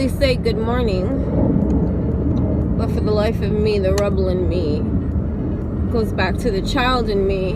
usually say good morning, but for the life of me, the rebel in me goes back to the child in me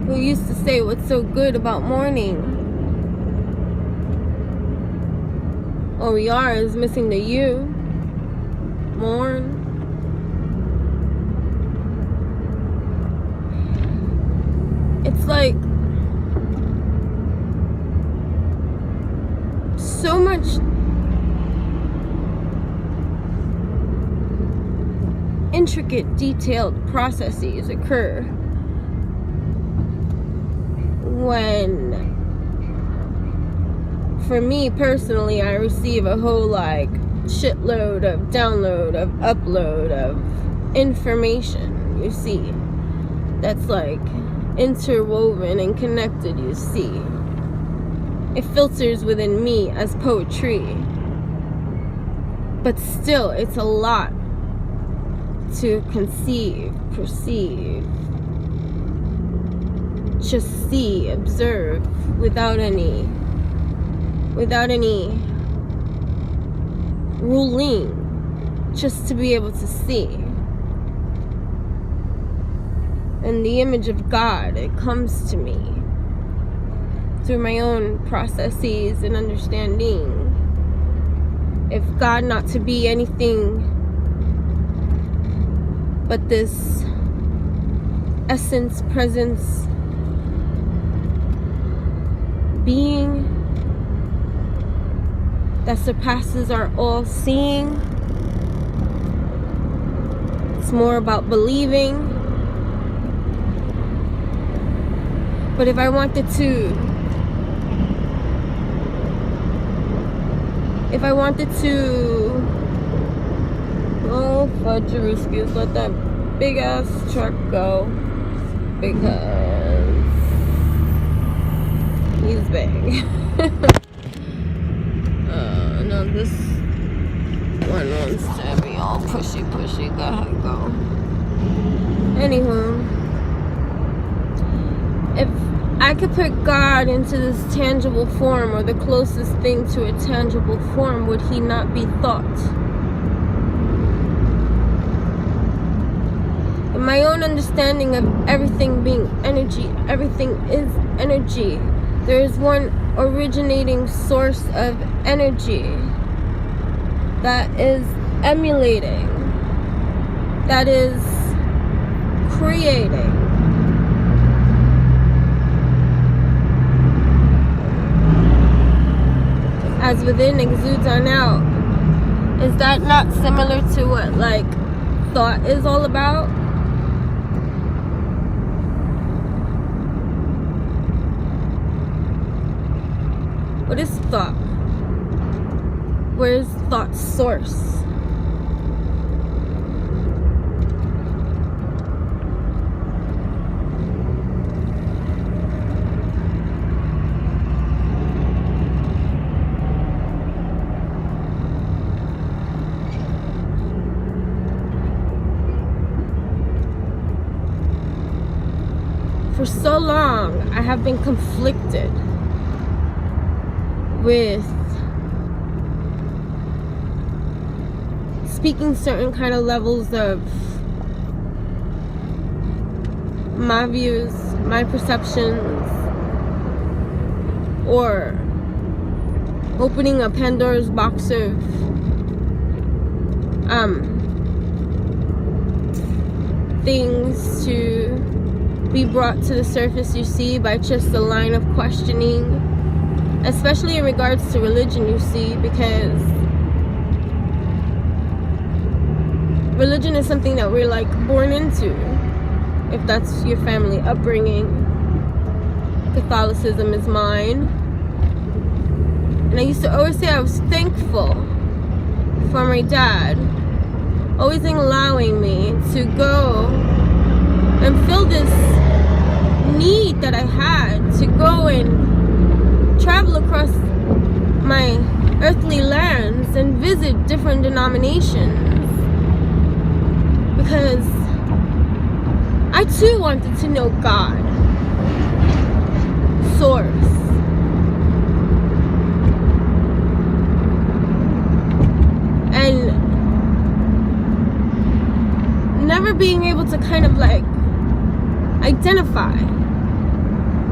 who used to say, what's so good about morning? All we are is missing the you. Mourn. It's like so much intricate, detailed processes occur when, for me personally, I receive a whole like shitload of download, of upload, of information, you see, that's like interwoven and connected, you see. It filters within me as poetry, but still it's a lot to conceive, perceive, just see, observe, without any ruling, just to be able to see. And the image of God, it comes to me through my own processes and understanding. If God not to be anything but this essence, presence, being that surpasses our all seeing, it's more about believing. But if I wanted to oh fudgerooskies, let that big ass truck go, because he's big. No, this one wants to be all pushy, go ahead, go. Anywho, if I could put God into this tangible form, or the closest thing to a tangible form, would he not be thought? In my own understanding of everything being energy, everything is energy. There is one originating source of energy that is emulating, that is creating. As within exudes on out. Is that not similar to what like thought is all about? What is thought? Where is thought's source? For so long, I have been conflicted with speaking certain kind of levels of my views, my perceptions, or opening a Pandora's box of things to be brought to the surface, you see, by just the line of questioning, especially in regards to religion, you see, because religion is something that we're like born into, if that's your family upbringing. Catholicism is mine, and I used to always say I was thankful for my dad always allowing me to go and feel this need that I had to go and travel across my earthly lands and visit different denominations, because I too wanted to know God, source. never being able to kind of like identify.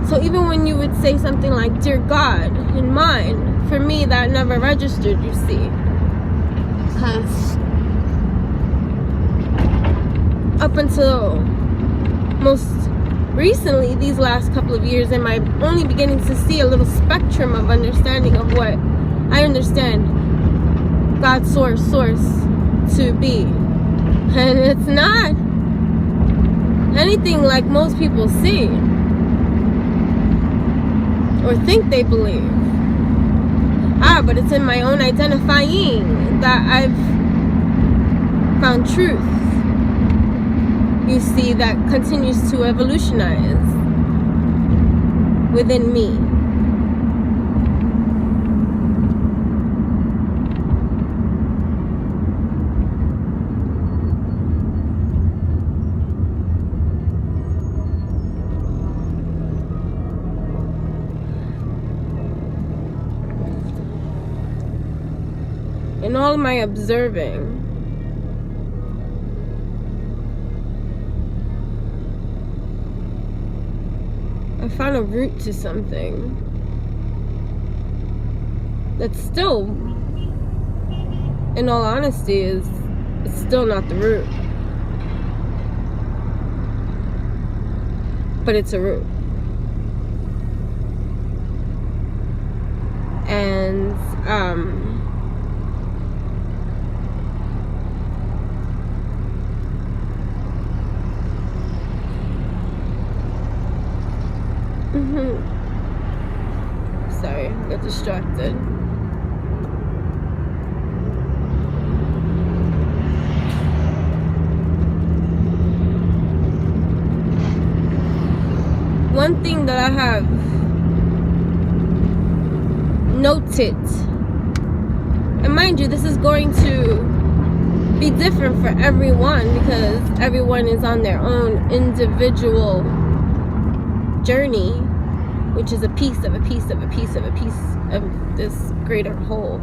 So even when you would say something like, dear God, in mine, for me that never registered, you see. Because up until most recently, these last couple of years, am I only beginning to see a little spectrum of understanding of what I understand God's source to be. And it's not anything like most people see or think they believe. But it's in my own identifying that I've found truth, you see, that continues to evolutionize within me. In all my observing, I found a root to something that's still, in all honesty, it's still not the root. But it's a root. And sorry, I got distracted. One thing that I have noted, and mind you, this is going to be different for everyone because everyone is on their own individual journey, which is a piece of a piece of a piece of a piece of this greater whole.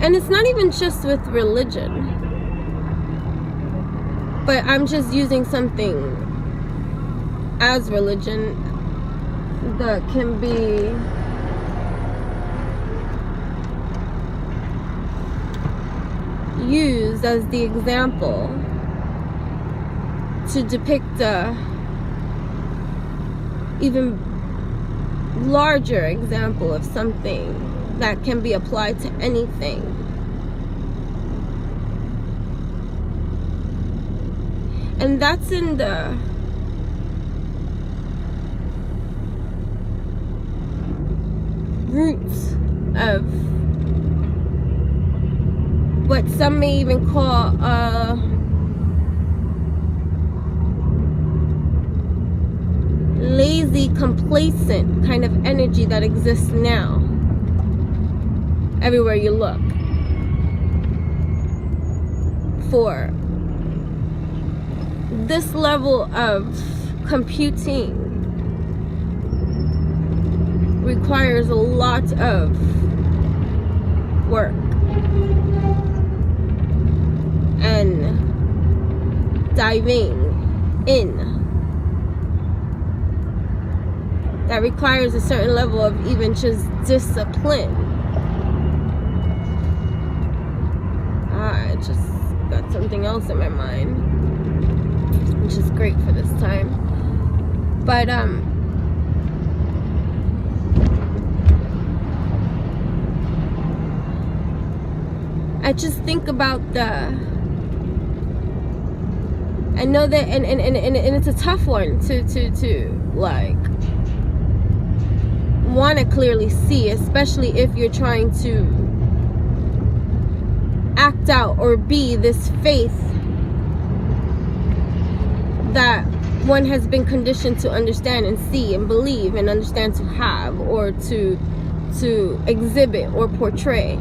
And it's not even just with religion, but I'm just using something as religion that can be used as the example to depict a even larger example of something that can be applied to anything. And that's in the roots of what some may even call lazy, complacent kind of energy that exists now everywhere you look for this level of computing requires a lot of work and diving in. That requires a certain level of even just discipline. I just got something else in my mind, which is great for this time. But I just think about I know that, and it's a tough one to like want to clearly see, especially if you're trying to act out or be this faith that one has been conditioned to understand and see and believe and understand to have or to exhibit or portray.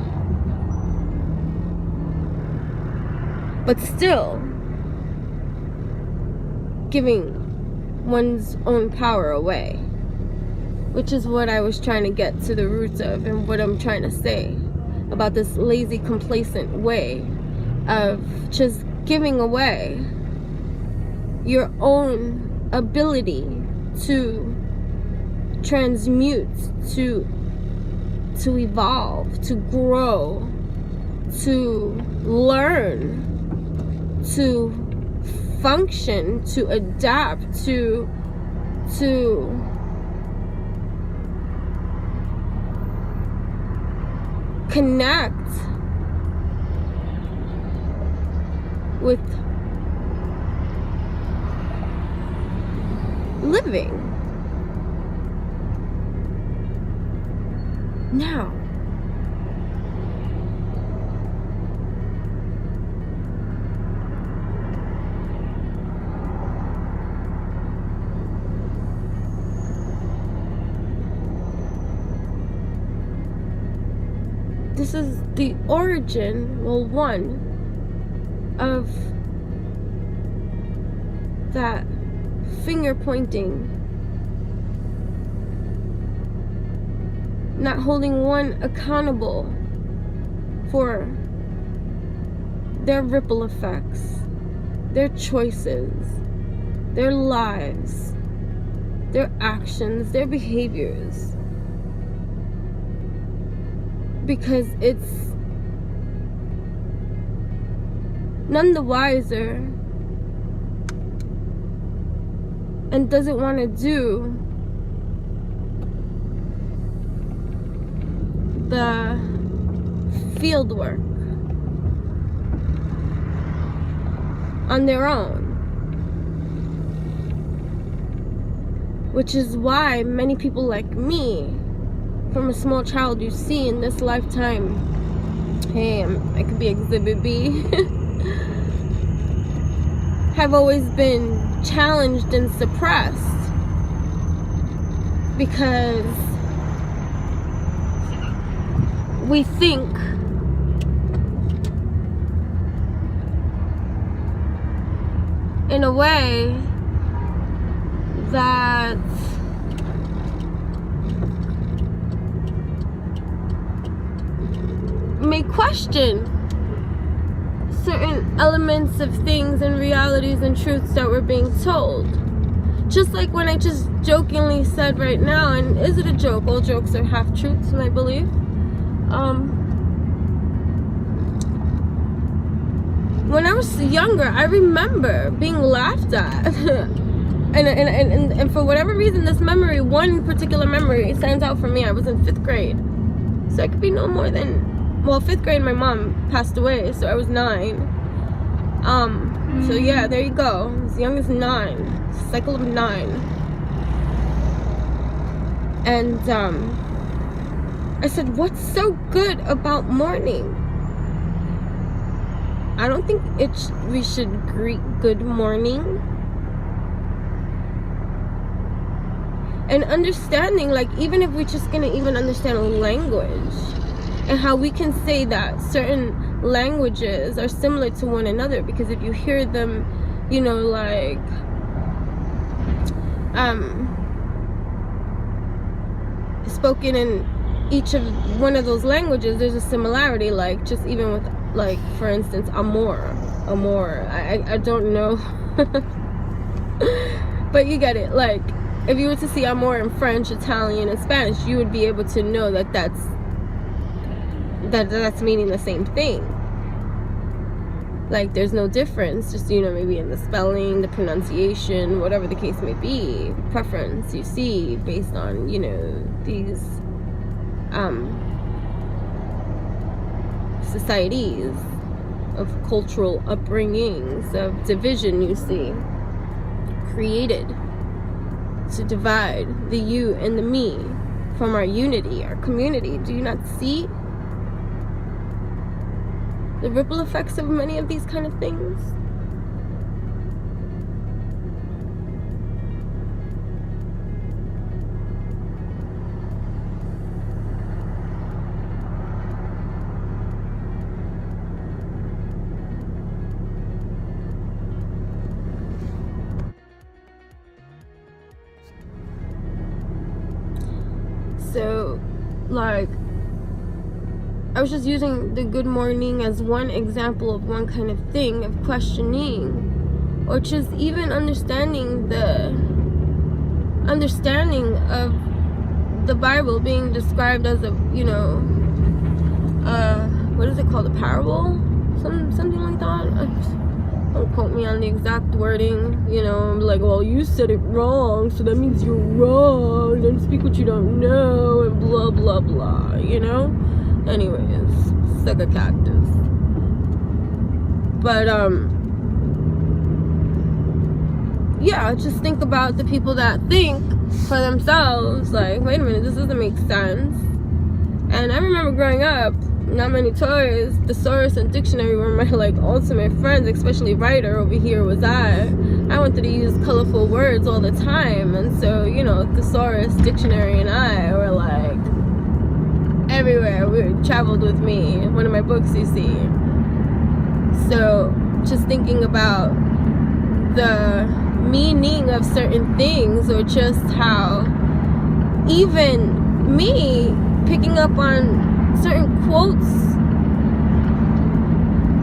But still giving one's own power away which is what I was trying to get to the roots of, and what I'm trying to say about this lazy, complacent way of just giving away your own ability to transmute, to evolve, to grow, to learn, to function, to adapt, to connect with living. Now, this is the origin, well, one of that finger pointing, not holding one accountable for their ripple effects, their choices, their lives, their actions, their behaviors. Because it's none the wiser and doesn't want to do the field work on their own. Which is why many people like me, from a small child, you see in this lifetime, hey, I could be exhibit B, have always been challenged and suppressed because we think in a way that may question certain elements of things and realities and truths that we're being told. Just like when I just jokingly said right now, and is it a joke? All jokes are half truths, I believe. When I was younger, I remember being laughed at. and for whatever reason, this memory, one particular memory, stands out for me. I was in 5th grade. So I could be no more than, well, 5th grade, my mom passed away, so I was 9. So yeah, there you go. As young as 9. Cycle of 9. And, I said, what's so good about mourning? I don't think we should greet good morning. And understanding, like, even if we're just gonna even understand language and how we can say that certain languages are similar to one another, because if you hear them, you know, like, spoken in each of one of those languages, there's a similarity, like, just even with, like, for instance, amor. I don't know. But you get it. Like, if you were to see amor in French, Italian, and Spanish, you would be able to know that that's meaning the same thing. Like, there's no difference, just, you know, maybe in the spelling, the pronunciation, whatever the case may be, preference you see based on, you know, these societies of cultural upbringings, of division you see, created to divide the you and the me from our unity, our community. Do you not see the ripple effects of many of these kind of things? like, I was just using the good morning as one example of one kind of thing, of questioning, or just even understanding of the Bible being described as a, you know, what is it called, a parable? Something like that. Don't quote me on the exact wording, you know. I'm like, well, you said it wrong, so that means you're wrong, don't speak what you don't know, and blah blah blah, you know. Anyways, suck a cactus. But yeah, just think about the people that think for themselves, like, wait a minute, this doesn't make sense. And I remember growing up, not many toys, thesaurus and dictionary were my, like, ultimate friends, especially writer. Over here was I wanted to use colorful words all the time, and so, you know, thesaurus, dictionary, and I were like everywhere. We traveled with me, one of my books, you see. So just thinking about the meaning of certain things, or just how even me picking up on certain quotes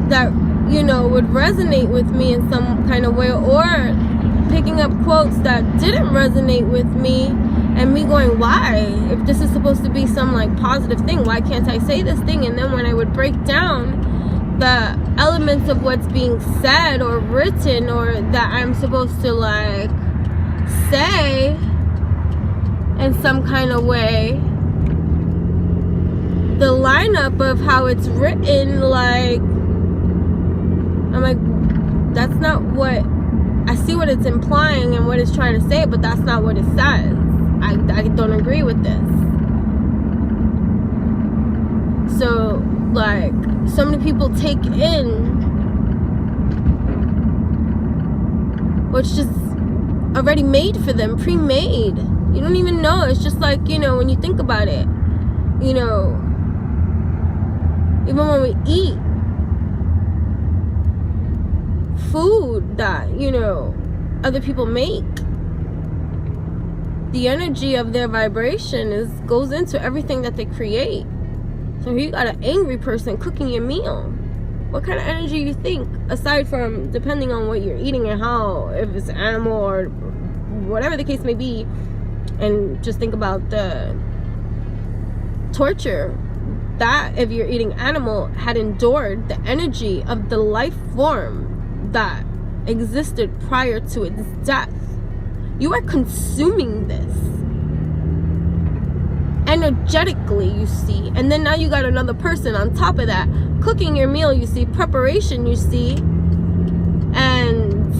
that, you know, would resonate with me in some kind of way, or picking up quotes that didn't resonate with me, and me going, why? If this is supposed to be some, like, positive thing, why can't I say this thing? And then when I would break down the elements of what's being said or written, or that I'm supposed to, like, say in some kind of way, the lineup of how it's written, like, I'm like, that's not what I see, what it's implying and what it's trying to say, but that's not what it says. I don't agree with this. So, like, so many people take in what's just already made for them, pre-made. You don't even know. It's just like, you know, when you think about it, you know, even when we eat food that, you know, other people make, the energy of their vibration goes into everything that they create. So you got an angry person cooking your meal. What kind of energy you think, aside from depending on what you're eating and how, if it's animal or whatever the case may be, and just think about the torture that, if you're eating animal, had endured the energy of the life form that existed prior to its death. You are consuming this energetically, you see. And then now you got another person on top of that cooking your meal, you see, preparation, you see, and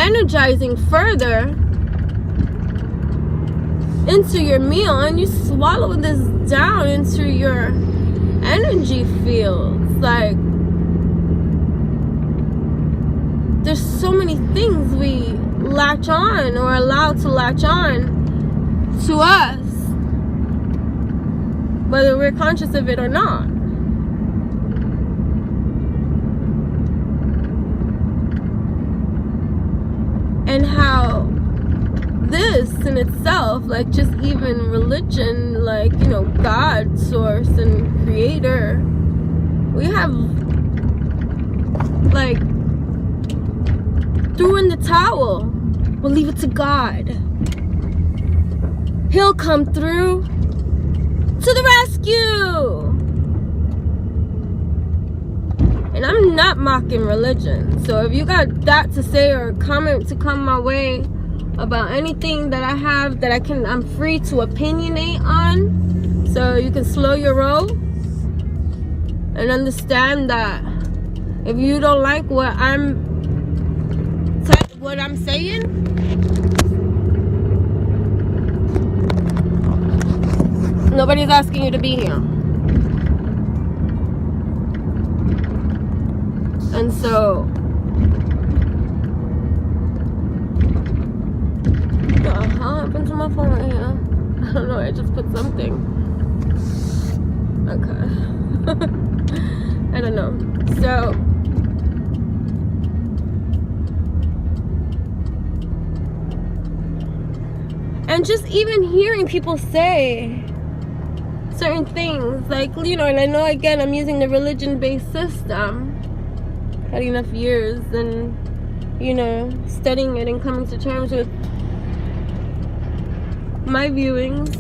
energizing further into your meal, and you swallow this down into your energy fields. Like, there's so many things we latch on, or allow to latch on to us, whether we're conscious of it or not. And how this in itself, like, just even religion, like, you know, God, source, and creator, we have, like, threw in the towel. We'll leave it to God. He'll come through to the rescue. And I'm not mocking religion. So if you got that to say, or a comment to come my way about anything that I have that I'm free to opinionate on, so you can slow your roll and understand that if you don't like what I'm saying, nobody's asking you to be here. And so, what the hell happened to my phone right here? I don't know, I just put something. Okay. I don't know. So, And just even hearing people say certain things, like, you know, and I know, again, I'm using the religion-based system. Had enough years and, you know, studying it and coming to terms with my viewings.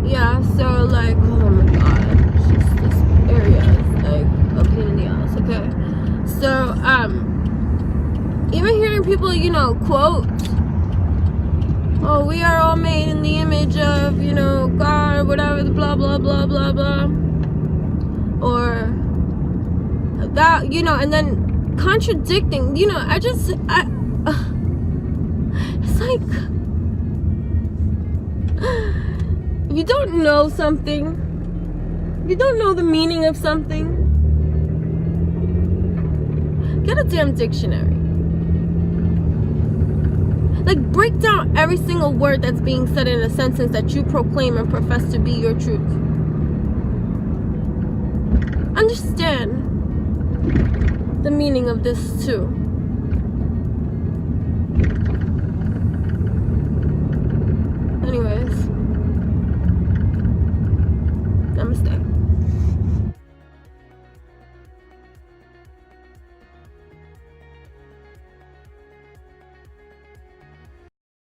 Yeah, so like, oh my god, just this area is like a pain in the ass, okay? So, even hearing people, you know, quote, oh, we are all made in the image of, you know, God, whatever, blah, blah, blah, blah, blah. Or that, you know, and then contradicting, you know, it's like, if you don't know something, if you don't know the meaning of something, get a damn dictionary. Like, break down every single word that's being said in a sentence that you proclaim and profess to be your truth. Understand the meaning of this too.